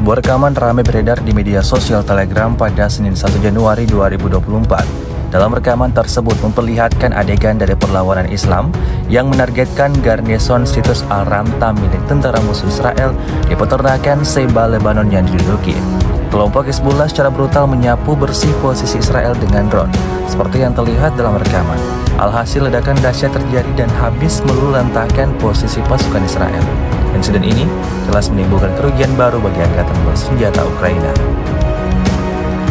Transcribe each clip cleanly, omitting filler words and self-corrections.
Sebuah rekaman ramai beredar di media sosial Telegram pada Senin 1 Januari 2024. Dalam rekaman tersebut memperlihatkan adegan dari perlawanan Islam yang menargetkan garnison situs Al-Ramta milik tentara musuh Israel di peternakan Sheba, Lebanon yang diduduki. Kelompok Hizbullah secara brutal menyapu bersih posisi Israel dengan drone, seperti yang terlihat dalam rekaman. Alhasil ledakan dahsyat terjadi dan habis meluluhlantahkan posisi pasukan Israel. Insiden ini jelas menimbulkan kerugian baru bagi angkatan bersenjata Ukraina.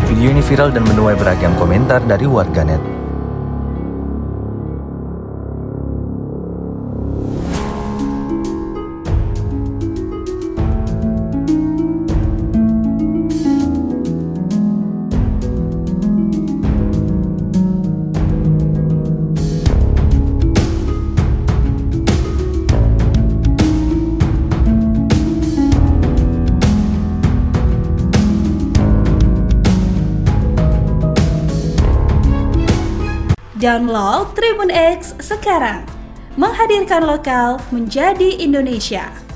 Video ini viral dan menuai beragam komentar dari warganet. Download Tribun X sekarang, menghadirkan lokal menjadi Indonesia.